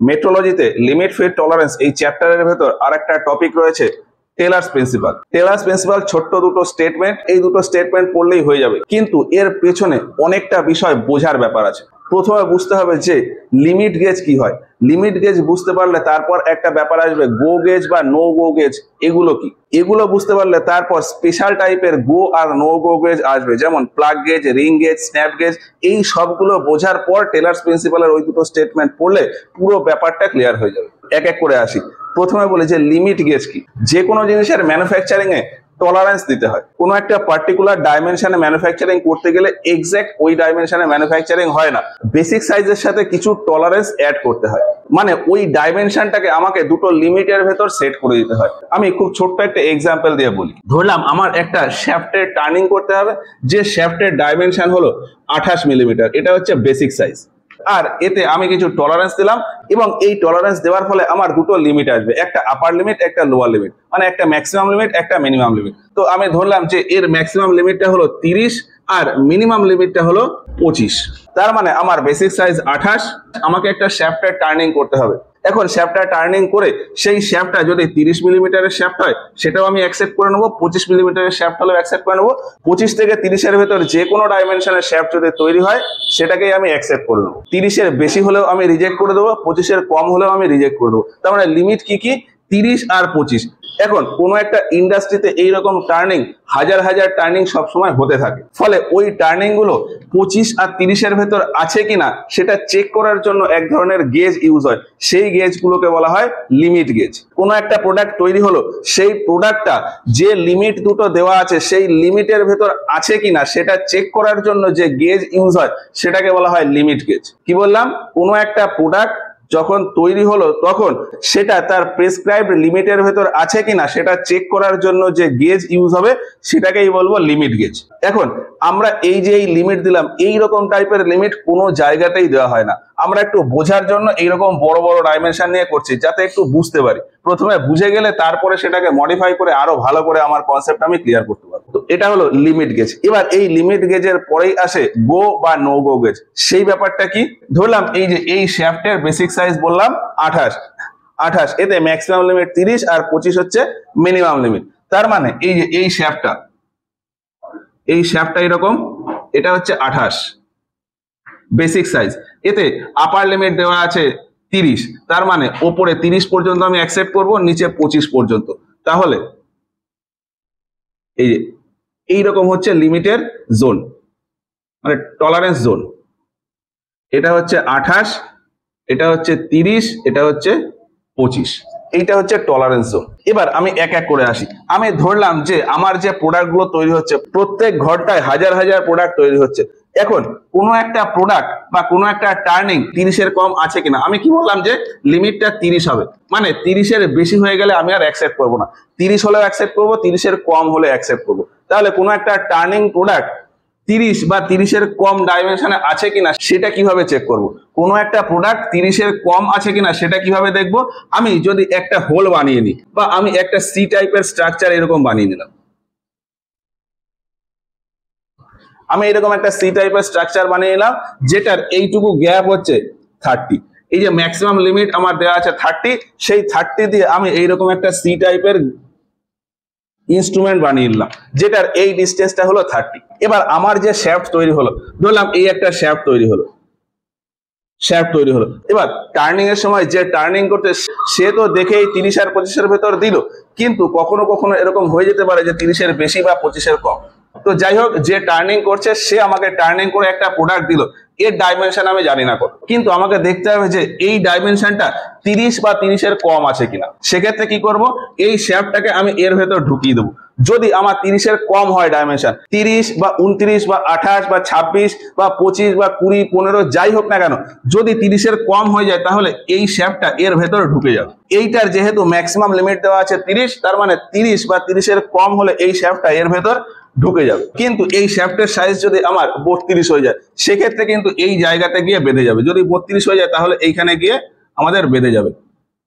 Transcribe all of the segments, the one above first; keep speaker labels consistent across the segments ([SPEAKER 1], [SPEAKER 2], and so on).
[SPEAKER 1] মেট্রোলজিতে limit fit tolerance এই চ্যাপ্টারের ভেতর আরেকটা টপিক রয়েছে টেলার্স প্রিন্সিপাল। টেলার্স প্রিন্সিপাল ছোট্ট দুটো স্টেটমেন্ট, এই দুটো স্টেটমেন্ট পড়লেই হয়ে যাবে, কিন্তু এর পেছনে অনেকটা বিষয় বোঝার ব্যাপার আছে। প্রথমে বুঝতে হবে যে লিমিট গেজ কি হয়। লিমিট গেজ বুঝতে পারলে তারপর একটা ব্যাপার আসবে গো গেজ বা নো গো গেজ, এগুলো কি, এগুলো বুঝতে পারলে তারপর স্পেশাল টাইপের গো আর নো গো গেজ আসবে, যেমন plug gauge, ring gauge, snap gauge. এই সবগুলো বোঝার পর টেলার্স প্রিন্সিপালের ওই দুটো স্টেটমেন্ট পড়লে পুরো ব্যাপারটা ক্লিয়ার হয়ে যাবে। এক এক করে আসি। প্রথমে বলি যে লিমিট গেজ কি। যে কোনো জিনিসের ম্যানুফ্যাকচারিং এ টলারেন্স দিতে হয়। কোনো একটা পার্টিকুলার ডাইমেনশনে ম্যানুফ্যাকচারিং করতে গেলে এক্স্যাক্ট ওই ডাইমেনশনে ম্যানুফ্যাকচারিং হয় না, বেসিক সাইজের সাথে কিছু টলারেন্স অ্যাড করতে হয়। মানে ওই ডাইমেনশনটাকে আমাকে দুটো লিমিটের ভেতর সেট করে দিতে হয়। আমি খুব ছোট্ট একটা এক্সাম্পল দিয়ে বলি। ধরলাম আমার একটা শ্যাফটের টার্নিং করতে হবে, যে শ্যাফটের ডাইমেনশন হলো 28 মিলিমিটার, এটা হচ্ছে বেসিক সাইজ। আর এতে আমি কিছু টলারেন্স দিলাম, এবং এই টলারেন্স দেওয়ার ফলে আমার দুটো লিমিট আসবে, একটা আপার লিমিট, একটা লোয়ার লিমিট, মানে একটা ম্যাক্সিমাম লিমিট, একটা মিনিমাম লিমিট। তো আমি ধরলাম যে এর ম্যাক্সিমাম লিমিটটা হলো 30 আর মিনিমাম লিমিটটা হলো 25। তার মানে আমার বেসিক সাইজ 28, আমাকে একটা শ্যাফটের টার্নিং করতে হবে। এখন শ্যাফটটা টার্নিং করে সেই শ্যাফটটা যদি 30 মিলিমিটারের শ্যাফট হয় সেটাও আমি অ্যাকসেপ্ট করে নেবো, 25 মিলিমিটারের শ্যাফট হলেও অ্যাকসেপ্ট করে নেবো। 25 থেকে 30 এর ভেতর যে কোনো ডাইমেনশনের শ্যাফট যদি তৈরি হয় সেটাকেই আমি অ্যাকসেপ্ট করে নেবো। 30 এর বেশি হলেও আমি রিজেক্ট করে দেবো, 25 এর কম হলেও আমি রিজেক্ট করে দেবো। তার মানে লিমিট কি কি? 30 আর 25। এখন কোনো একটা ইন্ডাস্ট্রিতে এইরকম টার্নিং হাজার হাজার টার্নিং সবসময় হতে থাকে, ফলে ওই টার্নিং গুলো 25 আর 30 এর ভেতর আছে কিনা সেটা চেক করার জন্য এক ধরনের গেজ ইউজ হয়। সেই গেজ গুলোকে বলা হয় লিমিট গেজ। কোনো একটা প্রোডাক্ট তৈরি হলো, সেই প্রোডাক্টটা যে লিমিট দুটো দেওয়া আছে সেই লিমিটের ভেতর আছে কিনা সেটা চেক করার জন্য যে গেজ ইউজ হয় সেটাকে বলা হয় লিমিট গেজ। কি বললাম? কোনো একটা প্রোডাক্ট যখন তৈরি হলো তখন সেটা তার প্রেসক্রাইবড লিমিটের ভেতর আছে কিনা সেটা চেক করার জন্য যে গেজ ইউজ হবে সেটাকেই বলবো লিমিট গেজ। এখন আমরা এই যে এই লিমিট দিলাম, এই রকম টাইপের লিমিট কোনো জায়গাতেই দেওয়া হয় না। আমরা একটু বোঝার জন্য এইরকম বড় বড় ডাইমেনশন নিয়ে করছি, যাতে একটু বুঝতে পারি। প্রথমে বুঝে গেলে তারপরে সেটাকে মডিফাই করে আরো ভালো করে আমার কনসেপ্ট আমি ক্লিয়ার করতে পারবো। তো এটা হলো লিমিট গেজ। এবার এই লিমিট গেজের পরেই আসে গো বা নো গো গেজ। সেই ব্যাপারটা কি? ধরলাম এই যে এই শ্যাফটের বেসিক সাইজ বললাম 28, এতে ম্যাক্সিমাম লিমিট 30 আর 25 হচ্ছে মিনিমাম লিমিট। তার মানে এই যে এই শ্যাফটটা এরকম, এটা হচ্ছে 28 বেসিক সাইজ, এতে আপার লিমিট দেওয়া আছে 30। তার মানে ওপরে 30 পর্যন্ত আমি অ্যাকসেপ্ট করব, নিচে 25 পর্যন্ত। তাহলে এই যে এইরকম হচ্ছে লিমিটের জোন, মানে টলারেন্স জোন। এটা হচ্ছে 28, এটা হচ্ছে 30, এটা হচ্ছে 25। এইটা হচ্ছে টলারেন্স জোন। এবার আমি এক এক করে আসি। আমি ধরলাম যে আমার যে প্রোডাক্টগুলো তৈরি হচ্ছে প্রত্যেক ঘরটায় হাজার হাজার প্রোডাক্ট তৈরি হচ্ছে। এখন কোনো একটা প্রোডাক্ট বা কোনো একটা টার্নিং 30 এর কম আছে কিনা, আমি কি বললাম যে লিমিটটা 30 হবে, মানে 30 এর বেশি হয়ে গেলে আমি আর অ্যাকসেপ্ট করবো না, 30 হলেও অ্যাকসেপ্ট করবো, 30 এর কম হলে অ্যাকসেপ্ট করবো। তাহলে কোনো একটা টার্নিং প্রোডাক্ট 30 বা 30 এর কম ডাইমেনশনে আছে কিনা সেটা কিভাবে চেক করব? কোনো একটা প্রোডাক্ট 30 এর কম আছে কিনা সেটা কিভাবে দেখব? আমি যদি একটা হোল বানিয়ে নিই, বা আমি একটা সি টাইপের স্ট্রাকচার এরকম বানিয়ে নিলাম, আমি এরকম একটা সি টাইপের স্ট্রাকচার বানিয়ে নিলাম যেটার এইটুকু গ্যাপ হচ্ছে 30। এই যে ম্যাক্সিমাম লিমিট আমার দেওয়া আছে 30, সেই 30 দিয়ে আমি এইরকম একটা সি টাইপের ইনস্ট্রুমেন্ট বানিয়ে নিলাম যেটার এই ডিস্টেন্সটা হলো 30। এবার আমার যে শ্যাফট তৈরি হলো, ধরলাম এই একটা শ্যাফট তৈরি হলো, এবার টার্নিং এর সময় যে টার্নিং করতে সে তো দেখেই 30 আর 25 এর ভেতর দিল, কিন্তু কখনো কখনো এরকম হয়ে যেতে পারে যে 30 এর বেশি বা 25 এর কম। তো যাই হোক, যে টার্নিং করছে সে আমাকে টার্নিং করে একটা প্রোডাক্ট দিল, এর ডাইমেনশন আমি জানি না কত, কিন্তু আমাকে দেখতে হবে যে এই ডাইমেনশনটা 30 বা 30 এর কম আছে কিনা। সেক্ষেত্রে কি করব? এই শ্যাফটটাকে আমি এর ভেতর ঢুকিয়ে দেবো। যদি আমার 30 এর কম হয় ডাইমেনশন, 30 বা 29 বা 28 বা 26 বা 25 বা 20 15 যাই হোক না কেন, যদি 30 এর কম হয়ে যায় তাহলে এই শ্যাফটটা এর ভেতর ঢুকে যাবে। এইটার যেহেতু ম্যাক্সিমাম লিমিট দেওয়া আছে 30, তার মানে 30 বা 30 এর কম হলে এই শ্যাফটটা এর ভেতর ঢুকে যাবে। কিন্তু এই শ্যাফটের সাইজ যদি আমার 32 হয়ে যায় সেক্ষেত্রে কিন্তু এই জায়গাতে গিয়ে বেঁধে যাবে। যদি 32 হয়ে যায় তাহলে এইখানে গিয়ে আমাদের বেঁধে যাবে।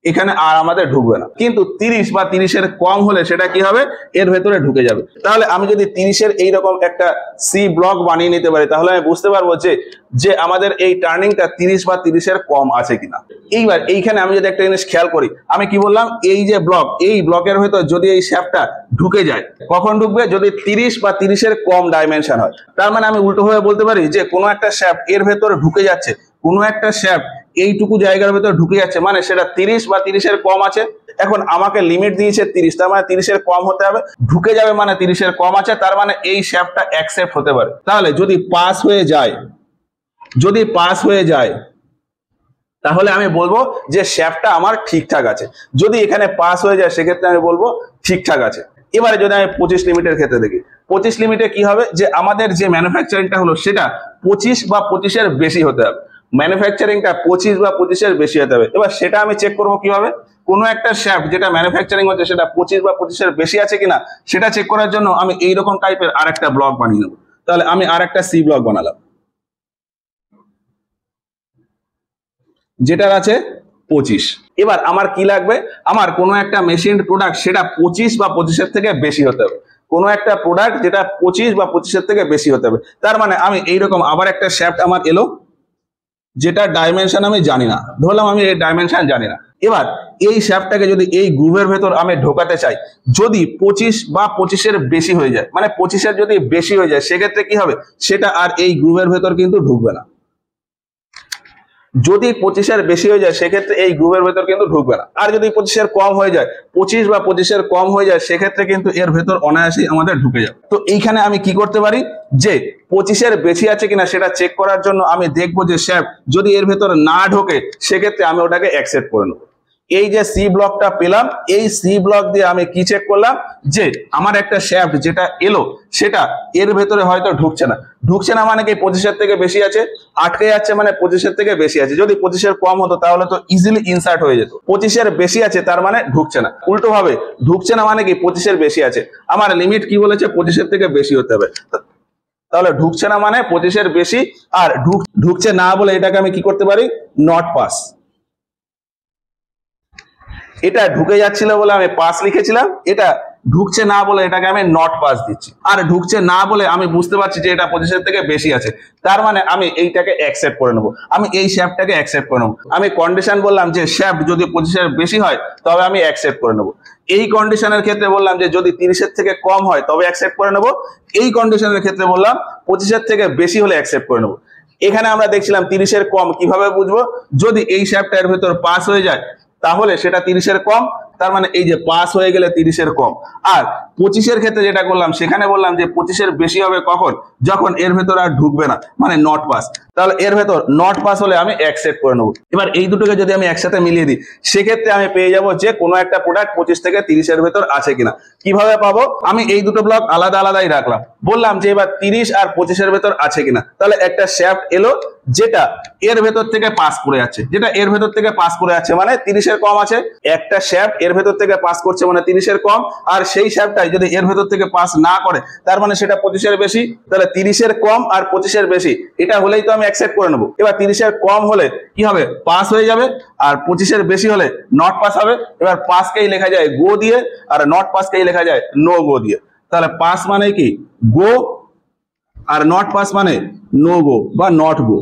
[SPEAKER 1] এখানে আর আমাদের ঢুকবে না। কিন্তু 30 বা 30-এর কম হলে সেটা কি হবে, এর ভেতরে ঢুকে যাবে। তাহলে আমি যদি 30-এর এইরকম একটা সি ব্লক বানিয়ে নিতে পারি, তাহলে আমি বুঝতে পারবো যে আমাদের এই টার্নিংটা 30 বা 30-এর কম আছে কিনা। এইবার এইখানে আমি যদি একটা জিনিস খেয়াল করি, আমি কি বললাম, এই যে ব্লক, এই ব্লকের ভেতর যদি এই শ্যাফটটা ঢুকে যায়, কখন ঢুকবে, যদি 30 বা 30-এর কম ডাইমেনশন হয়। তার মানে আমি উল্টোভাবে বলতে পারি যে কোনো একটা শ্যাফট এর ভেতরে ঢুকে যাচ্ছে, কোনো একটা শ্যাফট এইটুকু জায়গার ভেতর ঢুকে যাচ্ছে, মানে সেটা 30 বা 30-এর কম আছে। এখন আমাকে লিমিট দিয়েছে 30, তার মানে 30-এর কম হতে হবে, ঢুকে যাবে মানে 30-এর কম আছে, তার মানে এই শ্যাফটটা অ্যাকসেপ্ট হতে পারে। তাহলে যদি পাস হয়ে যায়, তাহলে আমি বলবো যে শ্যাফটটা আমার ঠিকঠাক আছে। যদি এখানে পাস হয়ে যায় সেক্ষেত্রে আমি বলবো ঠিকঠাক আছে। এবারে যদি আমি 25 লিমিটের ক্ষেত্রে দেখি, 25 লিমিটে কি হবে, যে আমাদের যে ম্যানুফ্যাকচারিংটা হলো সেটা 25 বা 25-এর বেশি হতে হবে। ম্যানুফ্যাকচারিংটা 25 বা 25-এর বেশি হতে হবে। এবার সেটা আমি চেক করবো কিভাবে, কোনো একটা শ্যাফট যেটা ম্যানুফ্যাকচারিং হচ্ছে সেটা 25 বা 25-এর বেশি আছে কিনা সেটা চেক করার জন্য আমি এইরকম টাইপের আরেকটা ব্লক বানিয়ে নেবো। তাহলে আমি আরেকটা সি ব্লক বানালাম, যেটার আছে 25। এবার আমার কি লাগবে, আমার কোনো একটা মেশিন প্রোডাক্ট সেটা 25 বা 25-এর থেকে বেশি হতে হবে। কোনো একটা প্রোডাক্ট যেটা 25 বা 25-এর থেকে বেশি হতে হবে। তার মানে আমি এইরকম আবার একটা শ্যাফট আমার এলো, যেটা ডাইমেনশন আমি জানি না, ধরলাম আমি এই ডাইমেনশন জানি না। এবার এই শ্যাফটটাকে যদি এই গ্রুভের ভেতর আমি ঢোকাতে চাই, যদি 25 বা 25-এর বেশি হয়ে যায়, মানে 25-এর যদি বেশি হয়ে যায়, সেক্ষেত্রে কি হবে, সেটা আর এই গ্রুভের ভেতর কিন্তু ঢুকবে না। যদি 25-এর বেশি হয়ে যায় সেক্ষেত্রে এই গ্রুপের ভেতর কিন্তু ঢুকবে না। আর যদি 25-এর কম হয়ে যায়, 25 বা 25-এর কম হয়ে যায়, সেক্ষেত্রে কিন্তু এর ভেতর অনায়াসেই আমাদের ঢুকে যাবে। তো এইখানে আমি কি করতে পারি, যে 25-এর বেশি আছে কিনা সেটা চেক করার জন্য আমি দেখবো যে শ্যাফট যদি এর ভেতর না ঢোকে সেক্ষেত্রে আমি ওটাকে অ্যাকসেপ্ট করে নেবো। এই যে সি ব্লকটা পেলাম, এই সি ব্লক দিয়ে আমি কি চেক করলাম, যে আমার একটা শ্যাফট যেটা এলো সেটা এর ভেতরে হয়তো ঢুকছে না মানে কি 25-এর থেকে বেশি আছে, আটকে যাচ্ছে মানে 25-এর থেকে বেশি আছে। যদি 25-এর কম হতো তাহলে তো ইজিলি ইনসার্ট হয়ে যেত। 25-এর বেশি আছে তার মানে ঢুকছে না, উল্টো ভাবে ঢুকছে না মানে কি 25-এর বেশি আছে। আমার লিমিট কি বলেছে, 25-এর থেকে বেশি হতে হবে। তাহলে ঢুকছে না মানে 25-এর বেশি, আর ঢুকছে না বলে এটাকে আমি কি করতে পারি, নট পাস। এটা ঢুকে যাচ্ছিল বলে আমি পাস লিখেছিলাম, এটা ঢুকছে না বলে এটাকে আমি নট পাস দিচ্ছি। আর ঢুকছে না বলে আমি বুঝতে পারছি যে এটা 25-এর থেকে বেশি আছে, তার মানে আমি এইটাকে অ্যাকসেপ্ট করে নেবো, আমি এই শ্যাফটটাকে অ্যাকসেপ্ট করে নেবো। আমি কন্ডিশন বললাম যে শ্যাফট যদি 25-এর বেশি হয় তবে আমি অ্যাকসেপ্ট করে নেবো। এই কন্ডিশনের ক্ষেত্রে বললাম যে যদি 30-এর থেকে কম হয় তবে অ্যাকসেপ্ট করে নেবো। এই কন্ডিশনের ক্ষেত্রে বললাম 25-এর থেকে বেশি হলে অ্যাকসেপ্ট করে নেবো। এখানে আমরা দেখছিলাম 30-এর কম কিভাবে বুঝবো, যদি এই শ্যাফটটার ভেতর পাস হয়ে যায় তাহলে সেটা 30-এর কম, তার মানে এই যে পাস হয়ে গেলে 30-এর কম। আর 25-এর ক্ষেত্রে যেটা করলাম সেখানে বললাম যে 25-এর বেশি হবে কখন, যখন এর ভেতর আর ঢুকবে না, মানে নট পাস। তাহলে এর ভেতর নট পাস হলে আমি অ্যাকসেপ্ট করে নেবো। এবার এই দুটোকে যদি আমি একসাথে মিলিয়ে দিই সেক্ষেত্রে আমি পেয়ে যাবো যে কোনো একটা প্রোডাক্ট 25 থেকে 30-এর ভেতর আছে কিনা। কিভাবে পাবো, আমি এই দুটো ব্লক আলাদা আলাদাই রাখলাম, বললাম যে এবার 30 আর 25-এর ভেতর আছে কিনা। তাহলে একটা শ্যাফট এলো যেটা এর ভেতর থেকে পাস করে যাচ্ছে, মানে 30-এর কম আছে। একটা শ্যাফট এর ভেতর থেকে পাস করছে মানে 30-এর কম, আর সেই শ্যাফটটাই যদি এর ভেতর থেকে পাস না করে তার মানে সেটা 25-এর বেশি। তাহলে 30-এর কম আর 25-এর বেশি এটা হলেই তো আমি অ্যাকসেপ্ট করে নেবো। এবার 30-এর কম হলে কি হবে, পাস হয়ে যাবে, আর 25-এর বেশি হলে নট পাস হবে। এবার পাসকেই লেখা যায় গো দিয়ে, আর নট পাসকেই লেখা যায় নো গো দিয়ে। তাহলে পাস মানে কি গো, আর নট পাস মানে নো গো বা নট গো।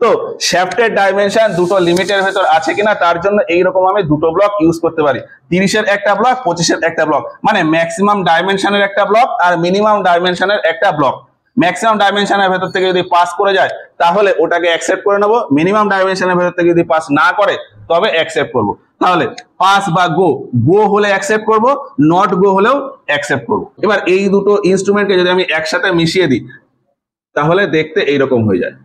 [SPEAKER 1] তো শ্যাফটের ডাইমেনশন দুটো লিমিটের ভেতর আছে কিনা তার জন্য এইরকম আমি দুটো ব্লক ইউজ করতে পারি, 30-এর একটা ব্লক, 25-এর একটা ব্লক, মানে ম্যাক্সিমাম ডাইমেনশনের একটা ব্লক আর মিনিমাম ডাইমেনশনের একটা ব্লক। ম্যাক্সিমাম ডাইমেনশনের ভেতর থেকে যদি পাস করে যায় তাহলে ওটাকে অ্যাকসেপ্ট করে নেবো, মিনিমাম ডাইমেনশনের ভেতর থেকে যদি পাস না করে তবে অ্যাকসেপ্ট করব। তাহলে পাস বা গো, গো হলে অ্যাকসেপ্ট করব, নট গো হলেও অ্যাকসেপ্ট করব। এবার এই দুটো ইনস্ট্রুমেন্টকে যদি আমি একসাথে মিশিয়ে দিই তাহলে দেখতে এইরকম হয়ে যায়।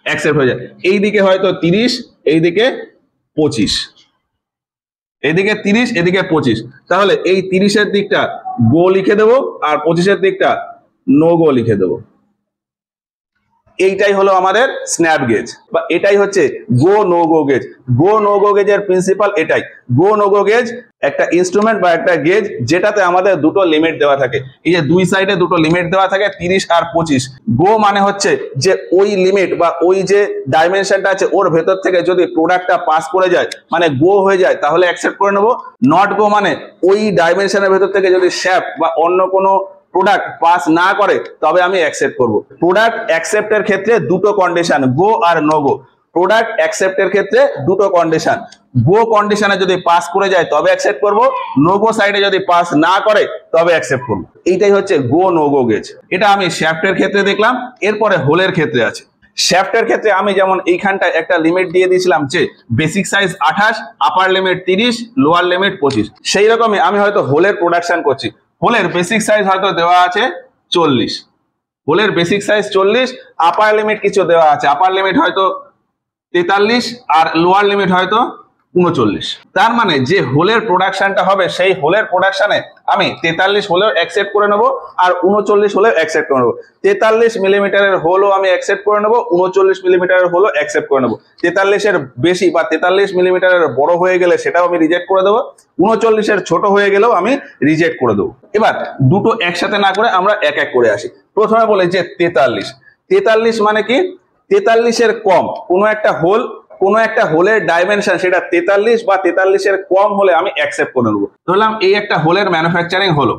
[SPEAKER 1] অ্যাকসেপ্ট হয়ে যায়, এইদিকে হয়তো 30, এইদিকে 25, এদিকে 30, এদিকে 25। তাহলে এই 30-এর দিকটা গো লিখে দেবো আর 25-এর দিকটা নো গো লিখে দেবো। এইটাই হলো আমাদের স্ন্যাপ গেজ, বা এটাই হচ্ছে go no go gauge. Go no go গেজের প্রিন্সিপাল এটাই। গো নো গো গেজ একটা ইনস্ট্রুমেন্ট বা একটা গেজ যেটাতে আমাদের দুটো লিমিট দেওয়া থাকে। এই যে দুই সাইডে দুটো লিমিট দেওয়া থাকে 30 আর 25। গো মানে হচ্ছে যে ওই লিমিট বা ওই যে ডাইমেনশনটা আছে ওর ভেতর থেকে যদি প্রোডাক্টটা পাস করে যায় মানে গো হয়ে যায় তাহলে অ্যাকসেপ্ট করে নেবো। নট গো মানে ওই ডাইমেনশনের ভেতর থেকে যদি শ্যাফট বা অন্য কোনো প্রোডাক্ট পাস না করে তবে আমি অ্যাকসেপ্ট করব। প্রোডাক্ট অ্যাকসেপ্টের ক্ষেত্রে দুটো কন্ডিশন, গো আর নো গো। প্রোডাক্ট অ্যাকসেপ্টের ক্ষেত্রে দুটো কন্ডিশন, গো কন্ডিশনে যদি পাস করে যায় তবে অ্যাকসেপ্ট করব, নো গো সাইডে যদি পাস না করে তবে অ্যাকসেপ্ট করব। এইটাই হচ্ছে গো নো গো গেজ। এটা আমি শ্যাফটের ক্ষেত্রে দেখলাম। এরপরে হোলের ক্ষেত্রে আছে। শ্যাফটের ক্ষেত্রে আমি যেমন এইখানটায় একটা লিমিট দিয়ে দিয়েছিলাম যে বেসিক সাইজ 28, আপার লিমিট 30, লোয়ার লিমিট 25। সেই রকমই আমি হয়তো হোলের প্রোডাকশন করছি। হোলের বেসিক সাইজ হয়তো দেওয়া আছে 40, হোলের বেসিক সাইজ 40, আপার লিমিট কিছু দেওয়া আছে, আপার লিমিট হয়তো 43 আর লোয়ার লিমিট হয়তো 39। তার মানে যে হোলের প্রোডাকশনটা হবে সেই হোলের প্রোডাকশনে আমি 43 হলেও অ্যাকসেপ্ট করে নেব আর 39 হলেও অ্যাকসেপ্ট করে নেব। 43 মিলিমিটারের হোলও আমি অ্যাকসেপ্ট করে নেব, 39 মিলিমিটারের হোলও অ্যাকসেপ্ট করে নেব। 43 এর বেশি বা 43 মিলিমিটারের বড় হয়ে গেলে সেটাও আমি রিজেক্ট করে দেবো, 39 এর ছোট হয়ে গেলেও আমি রিজেক্ট করে দেবো। এবার দুটো একসাথে না করে আমরা এক এক করে আসি। প্রথমে বলে যে 43 মানে কি? 43 এর কম কোনো একটা হোলের ডাইমেনশন সেটা 43 বা 43 এর কম হলে আমি অ্যাকসেপ্ট করে নেব। ধরলাম এই একটা হোলের ম্যানুফ্যাকচারিং হলো,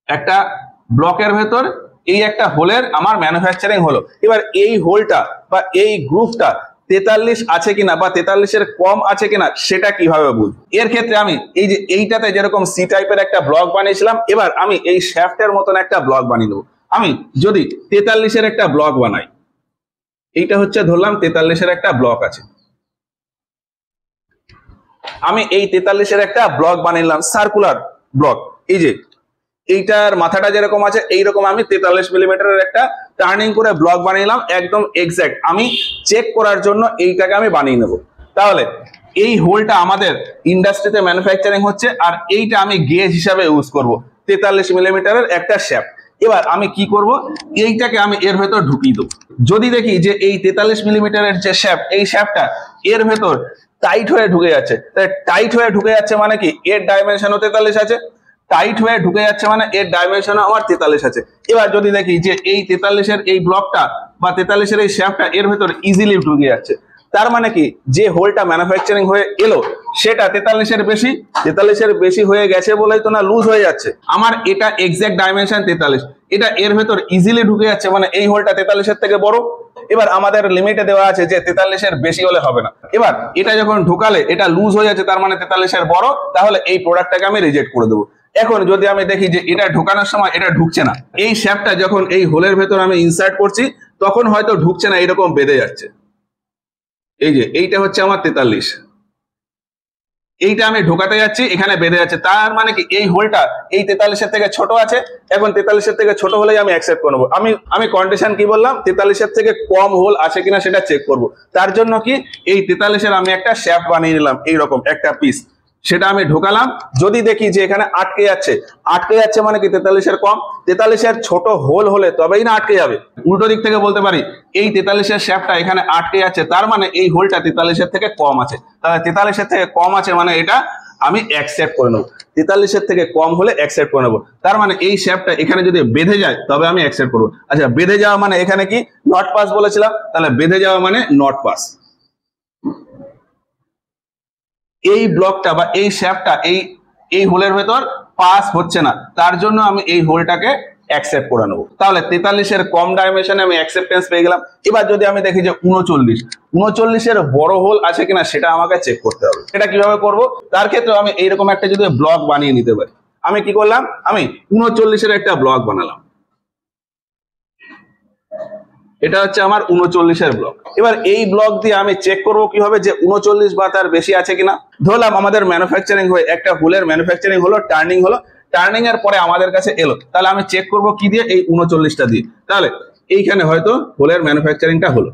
[SPEAKER 1] একটা ব্লকের ভেতর এই একটা হোলের আমার ম্যানুফ্যাকচারিং হলো। এবার এই হোলটা বা এই গ্রুপটা 43 আছে কিনা বা 43 এর কম আছে কিনা সেটা কিভাবে বুঝবো? এর ক্ষেত্রে আমি এই যে এইটাতে যেরকম সি টাইপের একটা ব্লক বানিয়েছিলাম, এবার আমি এই শ্যাফটের মতন একটা ব্লক বানিয়ে নেবো। আমি যদি 43 এর একটা ব্লক বানাই, এইটা হচ্ছে ধরলাম 43 এর একটা ব্লক আছে, আমি এই 43 এর একটা ব্লক বানিয়ে সার্কুলার ব্লক। এই যে এইটার মাথাটা যেরকম আছে এইরকম আমি 43 মিলিমিটারের একটা টার্নিং করে ব্লক বানিয়ে একদম এক্সাক্ট। আমি চেক করার জন্য এইটাকে আমি বানিয়ে নেব। তাহলে এই হোলটা আমাদের ইন্ডাস্ট্রিতে ম্যানুফ্যাকচারিং হচ্ছে আর এইটা আমি গেজ হিসাবে ইউজ করব 43 মিলিমিটারের একটা শ্যাফট। এবার আমি কি করব, এইটাকে আমি এর ভেতর ঢুকিয়ে দেবো। যদি দেখি যে এই 43 মিলিমিটারের যে শ্যাফট, এই শ্যাফটটা এর ভেতর টাইট হয়ে ঢুকে যাচ্ছে, টাইট হয়ে ঢুকে যাচ্ছে মানে কি এর ডাইমেনশনও 43 আছে, টাইট হয়ে ঢুকে যাচ্ছে মানে এর ডাইমেনশন আমার 43 আছে। এবার যদি দেখি যে এই 43 এর এই ব্লকটা বা 43 এর এই শ্যাফটটা এর ভেতর ইজিলি ঢুকে যাচ্ছে, তার মানে কি যে হোলটা ম্যানুফ্যাকচারিং হয়ে এলো সেটা 43 এর বেশি হয়ে গেছে বলেই তো না লুজ হয়ে যাচ্ছে। আমার এটা এক্সাক্ট ডাইমেনশন 43, এটা এর ভেতর ইজিলি ঢুকে যাচ্ছে মানে এই হোলটা 43 এর থেকে বড়। এবার আমাদের লিমিটে দেওয়া আছে যে 43 এর বেশি হলে হবে না। এবার এটা যখন ঢুকালে এটা লুজ হয়ে যাচ্ছে তার মানে 43 এর বড়, তাহলে এই প্রোডাক্টটাকে আমি রিজেক্ট করে দেবো। এখন যদি আমি দেখি যে এটা ঢোকানোর সময় এটা ঢুকছে না, এই শ্যাফটটা যখন এই হোলের ভেতর আমি ইনসার্ট করছি তখন হয়তো ঢুকছে না, এরকম বেঁধে যাচ্ছে। এই যে এইটা হচ্ছে আমার 43, এইটা আমি ঢোকাতে যাচ্ছি এখানে বেঁধে যাচ্ছে, তার মানে কি এই হোলটা এই 43 এর থেকে ছোট আছে। এখন 43 এর থেকে ছোট হলেই আমি অ্যাকসেপ্ট করব। আমি কন্ডিশন কি বললাম, 43 এর থেকে কম হোল আছে কিনা সেটা চেক করব। তার জন্য কি এই 43 এর আমি একটা শ্যাফট বানিয়ে নিলাম এইরকম একটা পিস, সেটা আমি ঢোকালাম। যদি দেখি যে এখানে আটকে যাচ্ছে মানে কি 43 এর কম। 43 এর ছোট হোল হলে তবেই না আটকে যাবে। উল্টো দিক থেকে বলতে পারি এই 43 এর শ্যাফটটা এখানে আটকে যাচ্ছে তার মানে এই হোলটা 43 এর থেকে কম আছে। তাহলে 43 এর থেকে কম আছে মানে এটা আমি অ্যাকসেপ্ট করে নেবো। 43 এর থেকে কম হলে অ্যাকসেপ্ট করে নেবো। তার মানে এই শ্যাফটটা এখানে যদি বেঁধে যায় তবে আমি অ্যাকসেপ্ট করবো। আচ্ছা, বেঁধে যাওয়া মানে এখানে কি নট পাস বলেছিলাম, তাহলে বেঁধে যাওয়া মানে নট পাস। এই ব্লকটা বা এই শ্যাফটটা এই হোলের ভেতর পাস হচ্ছে না, তার জন্য আমি এই হোলটাকে অ্যাকসেপ্ট করে নেবো। তাহলে 43 এর কম ডাইমেনশনে আমি অ্যাকসেপ্টেন্স পেয়ে গেলাম। এবার যদি আমি দেখি যে 39 এর বড় হোল আছে কিনা সেটা আমাকে চেক করতে হবে। এটা কিভাবে করব, তার ক্ষেত্রে আমি এইরকম একটা যদি ব্লক বানিয়ে নিতে পারি। আমি কি করলাম, আমি 39 এর একটা ব্লক বানালাম, এটা হচ্ছে আমার 39 এর ব্লক। এবার এই ব্লক দিয়ে আমি চেক করব কিভাবে যে 39 বা তার বেশি আছে কিনা। ধরলাম আমাদের ম্যানুফ্যাকচারিং হয়ে একটা হোলের ম্যানুফ্যাকচারিং হলো, টার্নিং এর পরে আমাদের কাছে এলো, তাহলে আমি চেক করব কি দিয়ে, এই 39টা দিয়ে। তাহলে এইখানে হয়তো হোলের ম্যানুফ্যাকচারিংটা হলো,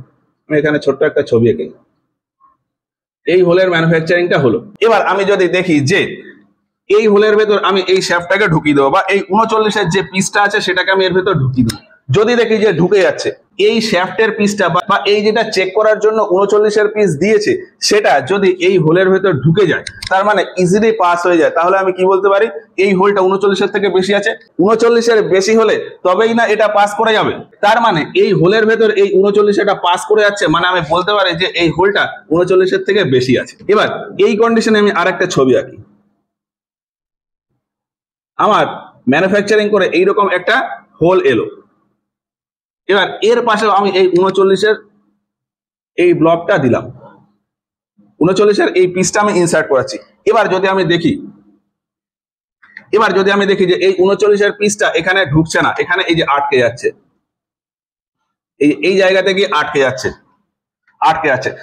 [SPEAKER 1] আমি এখানে ছোট্ট একটা ছবি এঁকে এই হোলের ম্যানুফ্যাকচারিংটা হলো। এবার আমি যদি দেখি যে এই হোলের ভেতর আমি এই শ্যাফটটাকে ঢুকিয়ে দেবো, বা এই 39-এর যে পিসটা আছে সেটাকে আমি এর ভেতর ঢুকিয়ে দেবো। যদি দেখি যে ঢুকে যাচ্ছে, এই শ্যাফটের পিসটা বা এই যেটা চেক করার জন্য 39-এর পিস দিয়েছে সেটা যদি এই হোলের ভেতর ঢুকে যায়, তার মানে ইজিলি পাস হয়ে যায়, তাহলে আমি কি বলতে পারি, এই হোলটা 39-এর থেকে বেশি আছে। 39-এর বেশি হলে তবেই না এটা পাস করে যাবে। তার মানে এই হোলের ভেতর এই 39-এটা পাস করে যাচ্ছে, মানে আমি বলতে পারি যে এই হোলটা 39-এর থেকে বেশি আছে। এবার এই কন্ডিশনে আমি আরেকটা ছবি আঁকি। আমার ম্যানুফ্যাকচারিং করে এইরকম একটা হোল এলো। এবার এর পাশে আমি এই 39-এর এই ব্লকটা দিলাম, 39-এর এই পিসটা আমি ইনসার্ট করাচ্ছি। এবার যদি আমি দেখি যে এই 39-এর পিসটা এখানে ঢুকছে না, এখানে এই যে আটকে যাচ্ছে, এই জায়গাতে গিয়ে আটকে যাচ্ছে,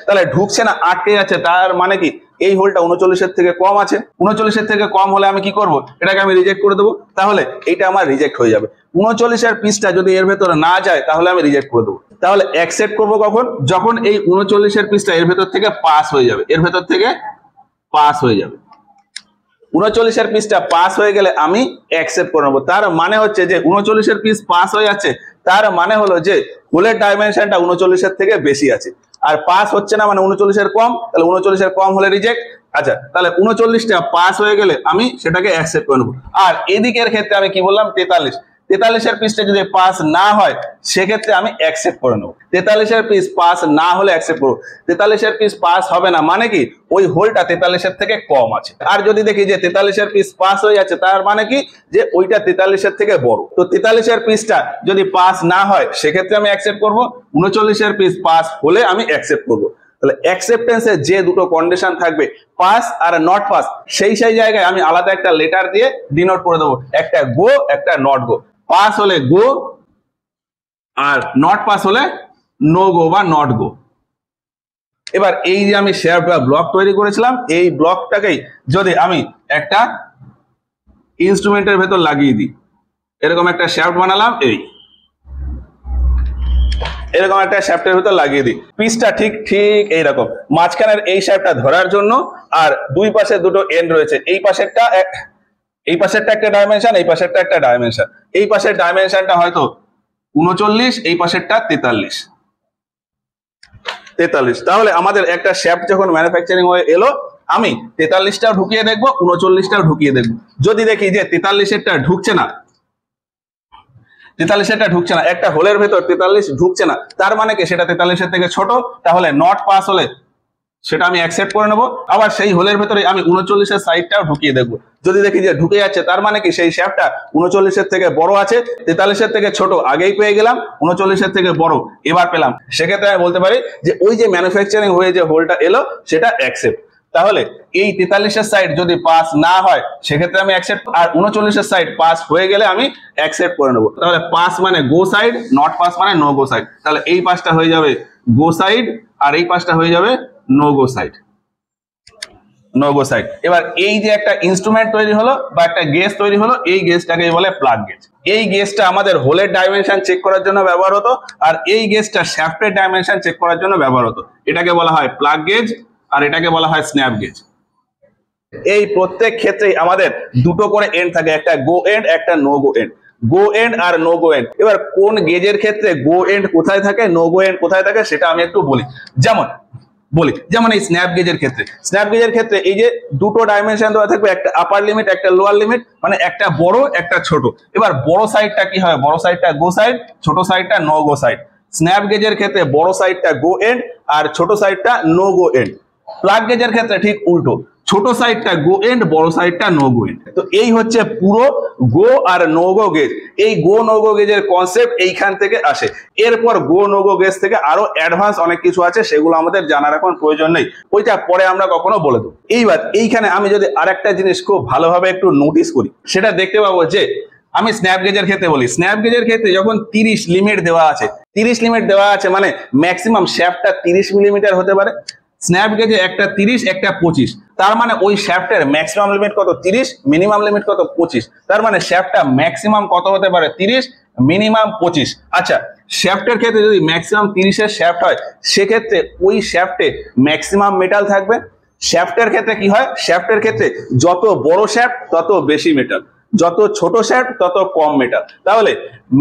[SPEAKER 1] তাহলে ঢুকছে না, আটকে যাচ্ছে, তার মানে কি এই হোলটা 39-এর থেকে কম আছে। 39-এর থেকে কম হলে আমি কি করব, এটাকে আমি রিজেক্ট করে দেবো, তাহলে এটা আমার রিজেক্ট হয়ে যাবে। 39-এর পিসটা যদি এর ভেতরে না যায় তাহলে আমি রিজেক্ট করে দেবো। তাহলে অ্যাকসেপ্ট করবো কখন, যখন এই 39-এর পিসটা এর ভেতর থেকে পাস হয়ে যাবে, 39-এর পিসটা পাস হয়ে গেলে আমি অ্যাকসেপ্ট করে নেবো। তার মানে হচ্ছে যে 39-এর পিস পাস হয়ে যাচ্ছে, তার মানে হলো যে হোলের ডাইমেনশনটা 39-এর থেকে বেশি আছে, আর পাস হচ্ছে না মানে 39-এর কম, তাহলে 39-এর কম হলে রিজেক্ট। আচ্ছা, তাহলে 39টা পাস হয়ে গেলে আমি সেটাকে অ্যাকসেপ্ট করে নেবো। আর এদিকের ক্ষেত্রে আমি কি বললাম, 43-এর পিসটা যদি পাস না হয় সেক্ষেত্রে আমি অ্যাকসেপ্ট করে নেবো। 43-এর পিস পাস না হলে অ্যাকসেপ্ট করবো। 43-এর পিস পাস হবে না মানে কি ওই হোলটা 43-এর থেকে কম আছে। আর যদি দেখি যে 43-এর পিস পাস হয়ে যাচ্ছে, তার মানে কি যে ওইটা 43-এর থেকে বড়। তো 43-এর পিসটা যদি পাস না হয় সেক্ষেত্রে আমি অ্যাকসেপ্ট করবো, 39-এর পিস পাস হলে আমি অ্যাকসেপ্ট করবো। তাহলে অ্যাকসেপ্টেন্সের যে দুটো কন্ডিশন থাকবে, পাস আর নট পাস, সেই জায়গায় আমি আলাদা একটা লেটার দিয়ে ডিনোট করে দেবো, একটা গো, একটা নট গো। পাস হলে গো আর নট পাস হলে নো গো বা নট গো। এবার এই যে আমি শেয়ার বা ব্লক তৈরি করেছিলাম, এই ব্লকটাকেই যদি আমি একটা ইনস্ট্রুমেন্টের ভেতর লাগিয়ে দিই, এরকম একটা শ্যাফট বানালাম, এরকম একটা শ্যাফটের ভেতর লাগিয়ে দিই, পিসটা ঠিক এইরকম, মাঝখানের এই শ্যাফটটা ধরার জন্য আর দুই পাশে দুটো এন্ড রয়েছে, এই পাশেরটা একটা ডাইমেনশন, এই পাশেরটা একটা ডাইমেনশন। এই পাশের ডাইমেনশনটা হয়তো 39, এই পাশেরটা 43। তাহলে আমাদের একটা শ্যাফট যখন ম্যানুফ্যাকচারিং হয়ে এলো, আমি 43টাও ঢুকিয়ে দেখবো, 39টাও ঢুকিয়ে দেখবো। যদি দেখি যে 43-এরটা ঢুকছে না, একটা হোলের ভেতর 43 ঢুকছে না, তার মানে কি সেটা 43-এর থেকে ছোট, তাহলে নট পাস হলে সেটা আমি অ্যাকসেপ্ট করে নেবো। আবার সেই হোলের ভেতরে আমি 39-এর সাইডটাও ঢুকিয়ে দেখবো। যদি দেখি যে ঢুকে যাচ্ছে, তার মানে কি সেই শ্যাফটটা 39-এর থেকে বড় আছে, 43-এর থেকে ছোট আগেই পেয়ে গেলাম, 39-এর থেকে বড় এবার পেলাম, সেক্ষেত্রে আমি বলতে পারি যে ওই যে ম্যানুফ্যাকচারিং হয়ে যে হোলটা এলো সেটা অ্যাকসেপ্ট। তাহলে এই 43-এর সাইড যদি পাস না হয় সেক্ষেত্রে আমি অ্যাকসেপ্ট, আর 39-এর সাইড পাস হয়ে গেলে আমি অ্যাকসেপ্ট করে নেবো। তাহলে পাস মানে গো সাইড, নট পাস মানে নো গো সাইড। তাহলে এই পাশটা হয়ে যাবে গো সাইড আর এই পাশটা হয়ে যাবে নো গো সাইড। এবার এই যে একটা ইনস্ট্রুমেন্ট তৈরি হলো বা একটা গেজ তৈরি হলো, এই গেজটাকে বলে প্লাগ গেজ। এই গেজটা আমাদের হোলের ডাইমেনশন চেক করার জন্য ব্যবহার হতো, আর এই গেজটা শ্যাফটের ডাইমেনশন চেক করার জন্য ব্যবহার হতো। এটাকে বলা হয় প্লাগ গেজ আর এটাকে বলা হয় স্ন্যাপ গেজ। এই প্রত্যেক ক্ষেত্রেই আমাদের দুটো করে এন্ড থাকে, একটা গো এন্ড, একটা no go end. Go end আর নো গো এন্ড। এবার কোন গেজের ক্ষেত্রে গো এন্ড কোথায় থাকে, নো গো এন্ড কোথায় থাকে সেটা আমি একটু বলি। যেমন এই স্ন্যাপ গেজের ক্ষেত্রে এই যে দুটো ডাইমেনশন দেওয়া থাকবে, একটা আপার লিমিট, একটা লোয়ার লিমিট, মানে একটা বড় একটা ছোট। এবার বড় সাইডটা কি হয়, বড় সাইডটা গো সাইড, ছোট সাইডটা নো গো সাইড। স্ন্যাপ গেজের ক্ষেত্রে বড় সাইডটা গো এন্ড আর ছোট সাইডটা নো গো এন্ড। প্লাগ গেজের ক্ষেত্রে ঠিক উল্টো, ছোট সাইডটা গো এন্ড, বড় সাইডটা নো গো এন্ড। তো এই হচ্ছে পুরো গো আর নো গো গেজ। এই গো নো গো গেজের কনসেপ্ট এইখান থেকে আসে। এরপর গো নো গো গেজ থেকে আরো অ্যাডভান্স অনেক কিছু আছে, সেগুলো আমাদের জানার এখন প্রয়োজন নেই, ওইটা পরে আমরা কখনো বলে দেবো। এইবার এইখানে আমি যদি আরেকটা জিনিস খুব ভালোভাবে একটু নোটিস করি, সেটা দেখতে পাবো যে আমি স্ন্যাপ গেজের ক্ষেত্রে বলি, স্ন্যাপ গেজের ক্ষেত্রে যখন 30 লিমিট দেওয়া আছে, মানে ম্যাক্সিমাম শ্যাফটটা 30 মিলিমিটার হতে পারে। স্ন্যাপ গেজে একটা 30, একটা 25, তার মানে ওই শ্যাফটের ম্যাক্সিমাম লিমিট কত, 30, মিনিমাম লিমিট কত, 25। তার মানে শ্যাফটটা ম্যাক্সিমাম কত হতে পারে, 30, মিনিমাম 25। আচ্ছা, শ্যাফটের ক্ষেত্রে যদি ম্যাক্সিমাম 30-এর শ্যাফট হয়, সেক্ষেত্রে ওই শ্যাফটে ম্যাক্সিমাম মেটাল থাকবে, শ্যাফটের ক্ষেত্রে কি হয়, শ্যাফটের ক্ষেত্রে যত বড় শ্যাফট তত বেশি মেটাল, যত ছোট শ্যাফট তত কম মেটাল। তাহলে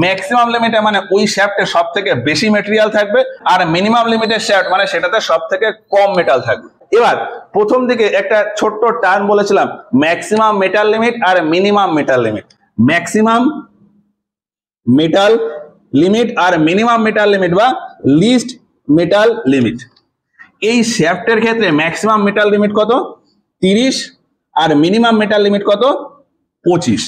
[SPEAKER 1] ম্যাক্সিমাম লিমিটে মানে ওই শ্যাফটে সব থেকে বেশি মেটেরিয়াল থাকবে, আর মিনিমাম লিমিটের শ্যাফট মানে সেটাতে সব থেকে কম মেটাল থাকবে। এবার প্রথম দিকে একটা ছোট্ট টার্ম বলেছিলাম, ম্যাক্সিমাম মেটাল লিমিট আর minimum metal limit. Maximum metal limit আর মিনিমাম মেটাল লিমিট বা লিস্ট মেটাল লিমিট। এই শ্যাফটের ক্ষেত্রে ম্যাক্সিমাম মেটাল লিমিট কত, 30, আর মিনিমাম মেটাল লিমিট কত, 25।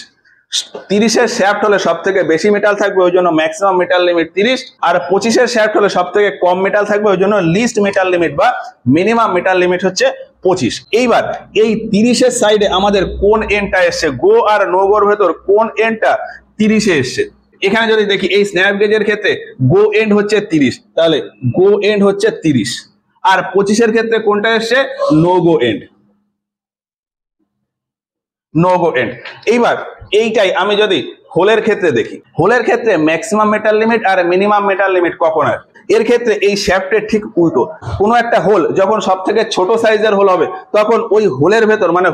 [SPEAKER 1] 30-এর শ্যাফট হলে সব থেকে বেশি মেটাল থাকবে, ওই জন্য ম্যাক্সিমাম মেটাল লিমিট 30, আর 25-এর শ্যাফট হলে সব থেকে কম মেটাল থাকবে, ওই জন্য লিস্ট মেটাল লিমিট বা মিনিমাম মেটাল লিমিট হচ্ছে 25। এইবার এই 30-এর সাইডে আমাদের কোন এন্ডটা এসছে, গো আর নো গোর ভেতর কোন এন্ডটা 30-এ এসছে। এখানে যদি দেখি এই স্ন্যাপ গেজের ক্ষেত্রে গো এন্ড হচ্ছে 30, তাহলে গো এন্ড হচ্ছে 30, আর 25-এর ক্ষেত্রে কোনটা এসছে, no go end, no go end. এইবার এইটাই আমি যদি হোলের ক্ষেত্রে দেখি, হোলের ক্ষেত্রে ম্যাক্সিমাম মেটাল লিমিট আর মিনিমাম মেটাল লিমিট কখন হয়, এর ক্ষেত্রে এই শ্যাফটের ঠিক উল্টো। কোনো একটা হোল যখন সব থেকে ছোট সাইজের হোল হবে, তখন ওই হোলের ভেতর মানে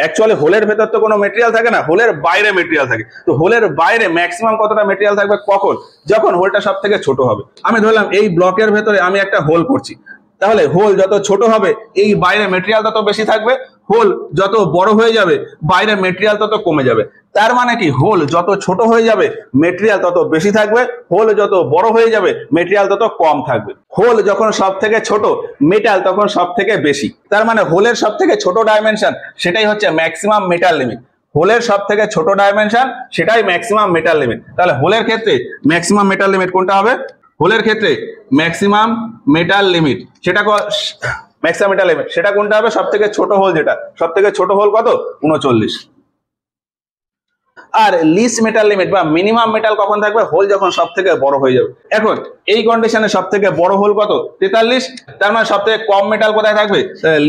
[SPEAKER 1] অ্যাকচুয়ালি হোলের ভেতর তো কোনো মেটেরিয়াল থাকে না, হোলের বাইরে মেটেরিয়াল থাকে। তো হোলের বাইরে ম্যাক্সিমাম কতটা মেটেরিয়াল থাকবে কখন, যখন হোলটা সব থেকে ছোট হবে। আমি ধরলাম এই ব্লকের ভেতরে আমি একটা হোল করছি, তাহলে হোল যত ছোট হবে এই বাইরে মেটেরিয়াল তত বেশি থাকবে, হোল যত বড় হয়ে যাবে বাইরে মেটেরিয়াল তত কমে যাবে। তার মানে কি, হোল যত ছোট হয়ে যাবে মেটেরিয়াল তত বেশি থাকবে, হোল যত বড় হয়ে যাবে মেটেরিয়াল তত কম থাকবে। হোল যখন সব থেকে ছোট, মেটাল তখন সব থেকে বেশি। তার মানে হোলের সব থেকে ছোট ডাইমেনশন সেটাই হচ্ছে ম্যাক্সিমাম মেটাল লিমিট। হোলের সব থেকে ছোট ডাইমেনশন সেটাই ম্যাক্সিমাম মেটাল লিমিট। তাহলে হোলের ক্ষেত্রে ম্যাক্সিমাম মেটাল লিমিট কোনটা হবে, হোলের ক্ষেত্রে ম্যাক্সিমাম মেটাল লিমিট সেটা ম্যাক্সিমাম মেটাল লিমিট সেটা কোনটা হবে, সব থেকে ছোট হোল যেটা, সব থেকে ছোট হোল কত, 39। আর লিস্ট মেটাল লিমিট বা মিনিমাম মেটাল কখন থাকবে, হোল যখন সব থেকে বড় হয়ে যাবে। এখন এই কন্ডিশনে সব থেকে বড় হোল কত, 43, তার মানে সব থেকে কম মেটাল কোথায় থাকবে,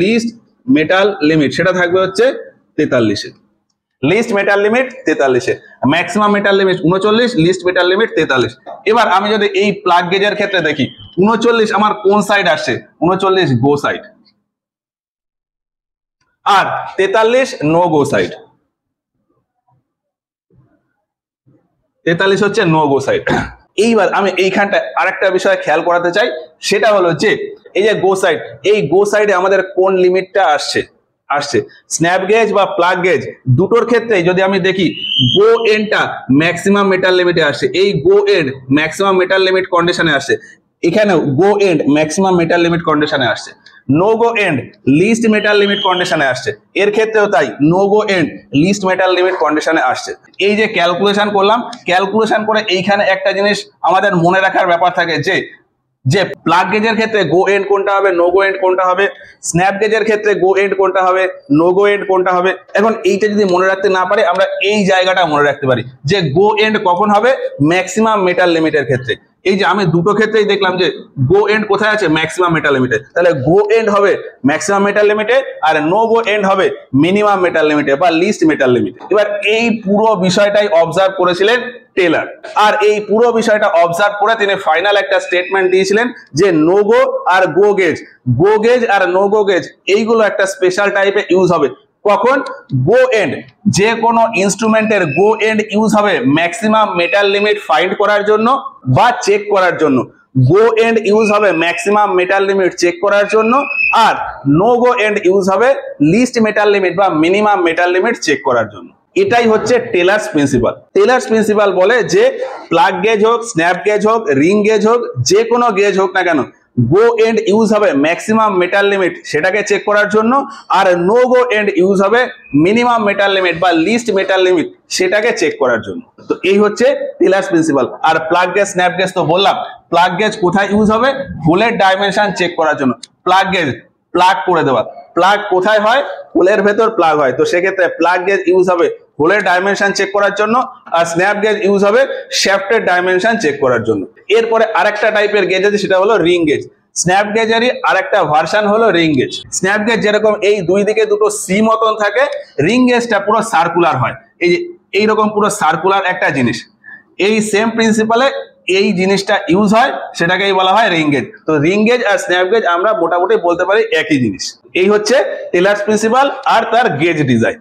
[SPEAKER 1] লিস্ট মেটাল লিমিট সেটা থাকবে হচ্ছে 43-এ। লিস্ট মেটাল লিমিট 43-এ, maximum metal limit 39, least metal limit 43। এবার আমি যদি এই প্লাগ গেজের ক্ষেত্রে দেখি, 39 আমার কোন সাইড আসছে, 39 গো সাইড, আর 43 নো গো সাইড, 43 হচ্ছে নো গো সাইড। এইবার আমি এইখানটা আরেকটা বিষয় খেয়াল করাতে চাই, সেটা হলো যে এই যে গো সাইড, এই গো সাইডে আমাদের কোন লিমিটটা আসছে, স্ন্যাপ গেজ বা প্লাগ গেজ দুটোর ক্ষেত্রে যদি আমি দেখি গো এন্ডটা ম্যাক্সিমাম মেটাল লিমিটে আসছে, এই go end maximum metal limit কন্ডিশনে আসছে, এখানে go end maximum metal limit কন্ডিশনে আসছে, no go end least metal limit কন্ডিশনে আসছে, এর ক্ষেত্রেও তাই no go end least metal limit কন্ডিশনে আসছে। এই যে ক্যালকুলেশন করলাম, ক্যালকুলেশন করে এইখানে একটা জিনিস আমাদের মনে রাখার ব্যাপার থাকে যে প্লাগ গেজের ক্ষেত্রে গো এন্ড কোনটা হবে, নো গো এন্ড কোনটা হবে, স্ন্যাপ গেজের ক্ষেত্রে গো এন্ড কোনটা হবে, নো গো এন্ড কোনটা হবে। এখন এইটা যদি মনে রাখতে না পারি, আমরা এই জায়গাটা মনে রাখতে পারি যে গো এন্ড কখন হবে, ম্যাক্সিমাম মেটাল লিমিটের ক্ষেত্রে। এই যে আমি দুটো ক্ষেত্রেই দেখলাম যে গো এন্ড কোথায় আছে, ম্যাক্সিমাম মেটাল লিমিটে, তাহলে গো এন্ড হবে ম্যাক্সিমাম মেটাল লিমিটে, আর নো গো এন্ড হবে মিনিমাম মেটাল লিমিটে বা লিস্ট মেটাল লিমিটে। এবার এই পুরো বিষয়টাই অবজার্ভ করেছিলেন টেলর, আর এই পুরো বিষয়টা অবজার্ভ করে তিনি ফাইনাল একটা স্টেটমেন্ট দিয়েছিলেন যে নো গো আর গো গেজ আর নো গো গেজ এইগুলো একটা স্পেশাল টাইপে ইউজ হবে কখন, গো এন্ড, যে কোনো ইনস্ট্রুমেন্টের গো এন্ড ইউজ হবে ম্যাক্সিমাম মেটাল লিমিট ফাইন্ড করার জন্য বা চেক করার জন্য, গো এন্ড ইউজ হবে ম্যাক্সিমাম মেটাল লিমিট চেক করার জন্য, আর নো গো এন্ড ইউজ হবে লিস্ট মেটাল লিমিট বা মিনিমাম মেটাল লিমিট চেক করার জন্য। এটাই হচ্ছে টেলার্স প্রিন্সিপাল। টেলার্স প্রিন্সিপাল বলে যে প্লাগ গেজ হোক, স্ন্যাপ গেজ হোক, রিং গেজ হোক, যে কোনো গেজ হোক না কেন, গো এন্ড ইউজ হবে ম্যাক্সিমাম মেটাল লিমিট সেটাকে চেক করার জন্য, আর নো গো এন্ড ইউজ হবে মিনিমাম মেটাল লিমিট বা লিস্ট মেটাল লিমিট সেটাকে চেক করার জন্য। তো এই হচ্ছে টেলার্স প্রিন্সিপাল। আর প্লাগ গেজ, স্ন্যাপ গেজ তো বললাম, প্লাগ গেজ কোথায় ইউজ হবে, হোলের ডাইমেনশন চেক করার জন্য। প্লাগ গেজ প্লাগ করে দেওয়া, প্লাগ কোথায় হয়, হোলের ভেতর প্লাগ হয়, তো সেক্ষেত্রে প্লাগ গেজ ইউজ হবে হোলের ডাইমেনশন চেক করার জন্য, আর স্ন্যাপ গেজ ইউজ হবে শ্যাফটের ডাইমেনশন চেক করার জন্য। এরপরে আরেকটা টাইপের গেজ আছে, সেটা হলো রিং গেজ। স্ন্যাপ গেজেরই আরেকটা ভার্সন হলো রিং গেজ। স্ন্যাপ গেজ যেরকম এই দুই দিকে দুটো সি মতন থাকে, রিং গেজটা পুরো সার্কুলার হয়, এই যে এইরকম পুরো সার্কুলার একটা জিনিস। এই সেম প্রিন্সিপালে এই জিনিসটা ইউজ হয় সেটাকেই বলা হয় রিং গেজ। তো রিং গেজ আর স্ন্যাপ গেজ আমরা মোটামুটি বলতে পারি একই জিনিস। এই হচ্ছে টেলার্স প্রিন্সিপাল আর তার গেজ ডিজাইন।